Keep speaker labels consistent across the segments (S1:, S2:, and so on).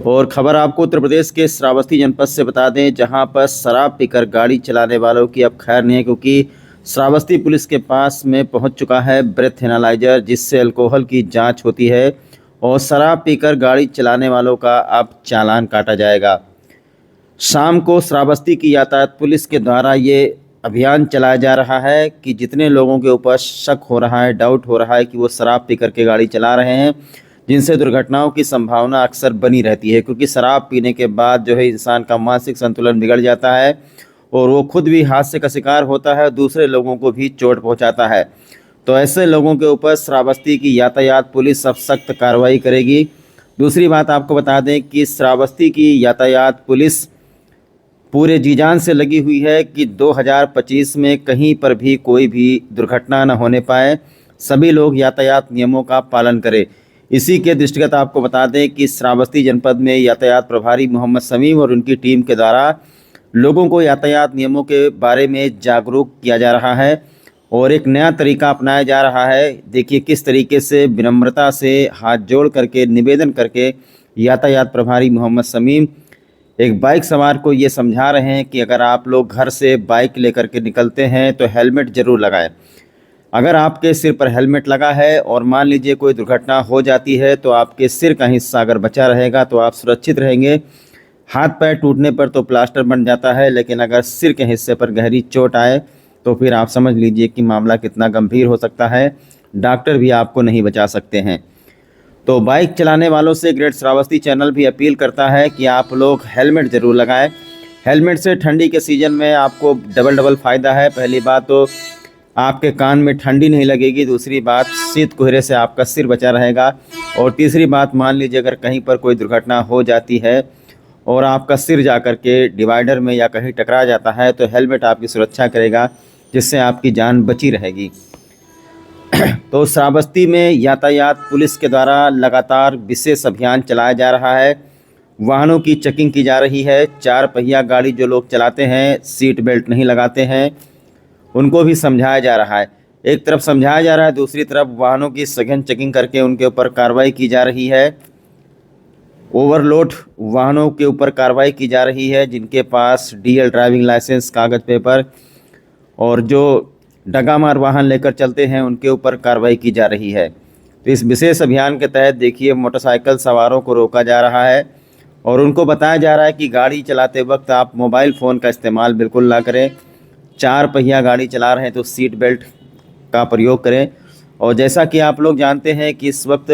S1: और खबर आपको उत्तर प्रदेश के श्रावस्ती जनपद से बता दें, जहां पर शराब पीकर गाड़ी चलाने वालों की अब खैर नहीं है, क्योंकि श्रावस्ती पुलिस के पास में पहुंच चुका है ब्रेथ एनालाइजर, जिससे अल्कोहल की जांच होती है और शराब पीकर गाड़ी चलाने वालों का अब चालान काटा जाएगा। शाम को श्रावस्ती की यातायात पुलिस के द्वारा ये अभियान चलाया जा रहा है कि जितने लोगों के ऊपर शक हो रहा है, डाउट हो रहा है कि वो शराब पी करके गाड़ी चला रहे हैं, जिनसे दुर्घटनाओं की संभावना अक्सर बनी रहती है, क्योंकि शराब पीने के बाद जो है इंसान का मानसिक संतुलन बिगड़ जाता है और वो खुद भी हादसे का शिकार होता है, दूसरे लोगों को भी चोट पहुंचाता है। तो ऐसे लोगों के ऊपर श्रावस्ती की यातायात पुलिस अब सख्त कार्रवाई करेगी। दूसरी बात आपको बता दें कि श्रावस्ती की यातायात पुलिस पूरे जी जान से लगी हुई है कि 2025 में कहीं पर भी कोई भी दुर्घटना न होने पाए, सभी लोग यातायात नियमों का पालन करें। इसी के दृष्टिगत आपको बता दें कि श्रावस्ती जनपद में यातायात प्रभारी मोहम्मद समीम और उनकी टीम के द्वारा लोगों को यातायात नियमों के बारे में जागरूक किया जा रहा है और एक नया तरीका अपनाया जा रहा है। देखिए किस तरीके से विनम्रता से हाथ जोड़ करके निवेदन करके यातायात प्रभारी मोहम्मद समीम एक बाइक सवार को ये समझा रहे हैं कि अगर आप लोग घर से बाइक लेकर के निकलते हैं तो हेलमेट ज़रूर लगाएं। अगर आपके सिर पर हेलमेट लगा है और मान लीजिए कोई दुर्घटना हो जाती है तो आपके सिर का हिस्सा अगर बचा रहेगा तो आप सुरक्षित रहेंगे। हाथ पैर टूटने पर तो प्लास्टर बन जाता है, लेकिन अगर सिर के हिस्से पर गहरी चोट आए तो फिर आप समझ लीजिए कि मामला कितना गंभीर हो सकता है, डॉक्टर भी आपको नहीं बचा सकते हैं। तो बाइक चलाने वालों से ग्रेट श्रावस्ती चैनल भी अपील करता है कि आप लोग हेलमेट ज़रूर लगाएं। हेलमेट से ठंडी के सीज़न में आपको डबल फ़ायदा है। पहली बात तो आपके कान में ठंडी नहीं लगेगी, दूसरी बात शीत कोहरे से आपका सिर बचा रहेगा, और तीसरी बात मान लीजिए अगर कहीं पर कोई दुर्घटना हो जाती है और आपका सिर जा कर के डिवाइडर में या कहीं टकरा जाता है तो हेलमेट आपकी सुरक्षा करेगा, जिससे आपकी जान बची रहेगी। तो श्रावस्ती में यातायात पुलिस के द्वारा लगातार विशेष अभियान चलाया जा रहा है। वाहनों की चेकिंग की जा रही है। 4 पहिया गाड़ी जो लोग चलाते हैं, सीट बेल्ट नहीं लगाते हैं, उनको भी समझाया जा रहा है। एक तरफ समझाया जा रहा है, दूसरी तरफ वाहनों की सघन चेकिंग करके उनके ऊपर कार्रवाई की जा रही है। ओवरलोड वाहनों के ऊपर कार्रवाई की जा रही है, जिनके पास डीएल ड्राइविंग लाइसेंस, कागज़ पेपर और जो डगामार वाहन लेकर चलते हैं उनके ऊपर कार्रवाई की जा रही है। तो इस विशेष अभियान के तहत देखिए मोटरसाइकिल सवारों को रोका जा रहा है और उनको बताया जा रहा है कि गाड़ी चलाते वक्त आप मोबाइल फ़ोन का इस्तेमाल बिल्कुल ना करें। 4 पहिया गाड़ी चला रहे हैं तो सीट बेल्ट का प्रयोग करें। और जैसा कि आप लोग जानते हैं कि इस वक्त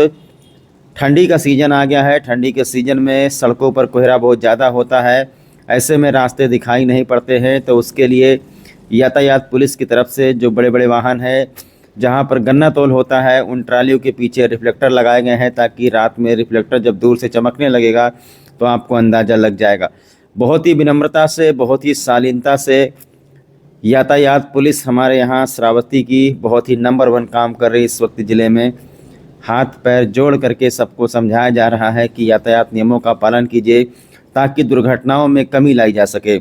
S1: ठंडी का सीज़न आ गया है। ठंडी के सीज़न में सड़कों पर कोहरा बहुत ज़्यादा होता है, ऐसे में रास्ते दिखाई नहीं पड़ते हैं। तो उसके लिए यातायात पुलिस की तरफ से जो बड़े बड़े वाहन हैं, जहां पर गन्ना तौल होता है, उन ट्रालियों के पीछे रिफ्लेक्टर लगाए गए हैं, ताकि रात में रिफ्लेक्टर जब दूर से चमकने लगेगा तो आपको अंदाज़ा लग जाएगा। बहुत ही विनम्रता से, बहुत ही शालीनता से यातायात पुलिस हमारे यहाँ श्रावस्ती की बहुत ही नंबर 1 काम कर रही है इस वक्त ज़िले में। हाथ पैर जोड़ करके सबको समझाया जा रहा है कि यातायात नियमों का पालन कीजिए, ताकि दुर्घटनाओं में कमी लाई जा सके।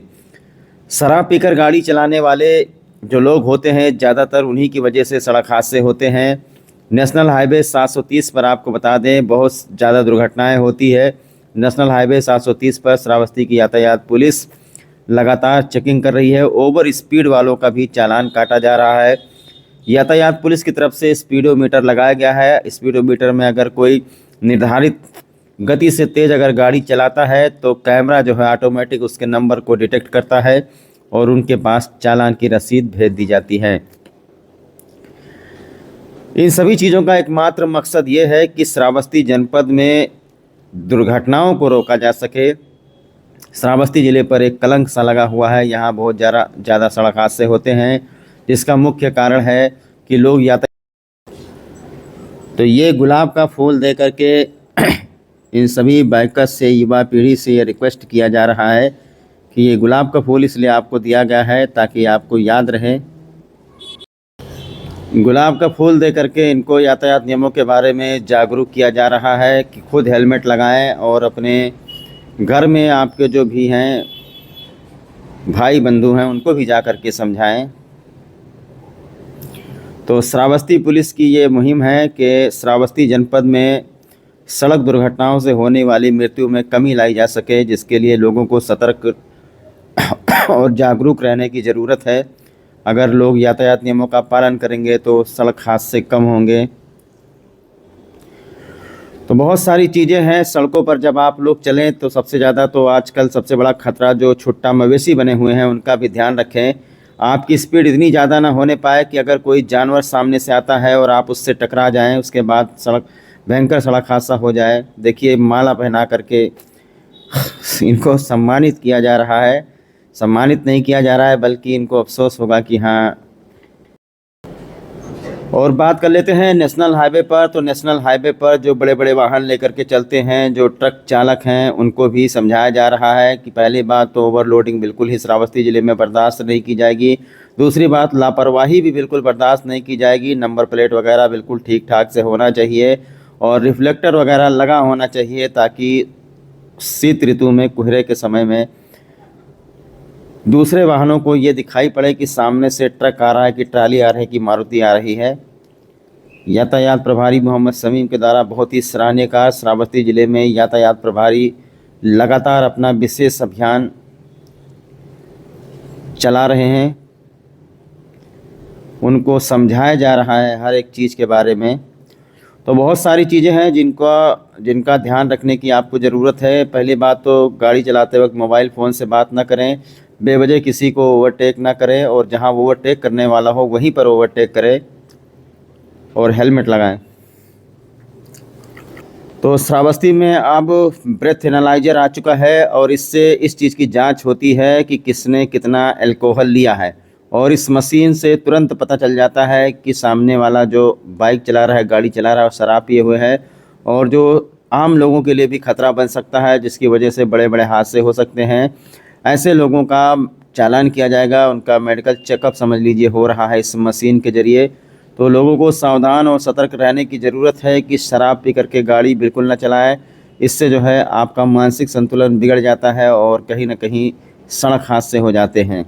S1: शराब पीकर गाड़ी चलाने वाले जो लोग होते हैं, ज़्यादातर उन्हीं की वजह से सड़क हादसे होते हैं। नेशनल हाईवे 730 पर आपको बता दें बहुत ज़्यादा दुर्घटनाएं होती है। नेशनल हाईवे 730 पर श्रावस्ती की यातायात पुलिस लगातार चेकिंग कर रही है। ओवर स्पीड वालों का भी चालान काटा जा रहा है। यातायात पुलिस की तरफ से स्पीडोमीटर लगाया गया है। स्पीडोमीटर में अगर कोई निर्धारित गति से तेज़ अगर गाड़ी चलाता है तो कैमरा जो है ऑटोमेटिक उसके नंबर को डिटेक्ट करता है और उनके पास चालान की रसीद भेज दी जाती है। इन सभी चीज़ों का एकमात्र मकसद ये है कि श्रावस्ती जनपद में दुर्घटनाओं को रोका जा सके। श्रावस्ती ज़िले पर एक कलंक सा लगा हुआ है। यहाँ बहुत ज़्यादा सड़क हादसे होते हैं, जिसका मुख्य कारण है कि लोग यातायात। तो ये गुलाब का फूल दे करके इन सभी बाइकर्स से, युवा पीढ़ी से ये रिक्वेस्ट किया जा रहा है कि ये गुलाब का फूल इसलिए आपको दिया गया है ताकि आपको याद रहे। गुलाब का फूल दे करके इनको यातायात नियमों के बारे में जागरूक किया जा रहा है कि खुद हेलमेट लगाएं और अपने घर में आपके जो भी हैं भाई बंधु हैं उनको भी जा कर के समझाएं। तो श्रावस्ती पुलिस की ये मुहिम है कि श्रावस्ती जनपद में सड़क दुर्घटनाओं से होने वाली मृत्यु में कमी लाई जा सके, जिसके लिए लोगों को सतर्क और जागरूक रहने की ज़रूरत है। अगर लोग यातायात नियमों का पालन करेंगे तो सड़क हादसे कम होंगे। तो बहुत सारी चीज़ें हैं सड़कों पर, जब आप लोग चलें तो सबसे ज़्यादा तो आजकल सबसे बड़ा खतरा जो छुट्टा मवेशी बने हुए हैं उनका भी ध्यान रखें। आपकी स्पीड इतनी ज़्यादा ना होने पाए कि अगर कोई जानवर सामने से आता है और आप उससे टकरा जाएं, उसके बाद भयंकर सड़क हादसा हो जाए। देखिए, माला पहना करके इनको सम्मानित किया जा रहा है, सम्मानित नहीं किया जा रहा है बल्कि इनको अफसोस होगा कि हाँ। और बात कर लेते हैं नेशनल हाईवे पर। तो नेशनल हाईवे पर जो बड़े बड़े वाहन लेकर के चलते हैं, जो ट्रक चालक हैं, उनको भी समझाया जा रहा है कि पहली बात तो ओवरलोडिंग बिल्कुल ही श्रावस्ती ज़िले में बर्दाश्त नहीं की जाएगी। दूसरी बात, लापरवाही भी बिल्कुल बर्दाश्त नहीं की जाएगी। नंबर प्लेट वगैरह बिल्कुल ठीक ठाक से होना चाहिए और रिफ्लेक्टर वगैरह लगा होना चाहिए, ताकि शीत ऋतु में, कोहरे के समय में दूसरे वाहनों को ये दिखाई पड़े कि सामने से ट्रक आ रहा है, कि ट्राली आ रही है, कि मारुति आ रही है। यातायात प्रभारी मोहम्मद शमीम के द्वारा बहुत ही सराहनीय कार्य। श्रावस्ती जिले में यातायात प्रभारी लगातार अपना विशेष अभियान चला रहे हैं, उनको समझाया जा रहा है हर एक चीज़ के बारे में। तो बहुत सारी चीज़ें हैं जिनका ध्यान रखने की आपको ज़रूरत है। पहली बात तो गाड़ी चलाते वक्त मोबाइल फ़ोन से बात ना करें, बेवजह किसी को ओवरटेक ना करें, और जहां ओवरटेक करने वाला हो वहीं पर ओवरटेक करें, और हेलमेट लगाएं। तो श्रावस्ती में अब ब्रेथ एनालाइजर आ चुका है और इससे इस चीज़ की जांच होती है कि किसने कितना अल्कोहल लिया है, और इस मशीन से तुरंत पता चल जाता है कि सामने वाला जो बाइक चला रहा है, गाड़ी चला रहा है, शराब पिए हुए है, और जो आम लोगों के लिए भी खतरा बन सकता है, जिसकी वजह से बड़े बड़े हादसे हो सकते हैं। ऐसे लोगों का चालान किया जाएगा, उनका मेडिकल चेकअप समझ लीजिए हो रहा है इस मशीन के ज़रिए। तो लोगों को सावधान और सतर्क रहने की ज़रूरत है कि शराब पी करके गाड़ी बिल्कुल ना चलाएं। इससे जो है आपका मानसिक संतुलन बिगड़ जाता है और कहीं ना कहीं सड़क हादसे हो जाते हैं।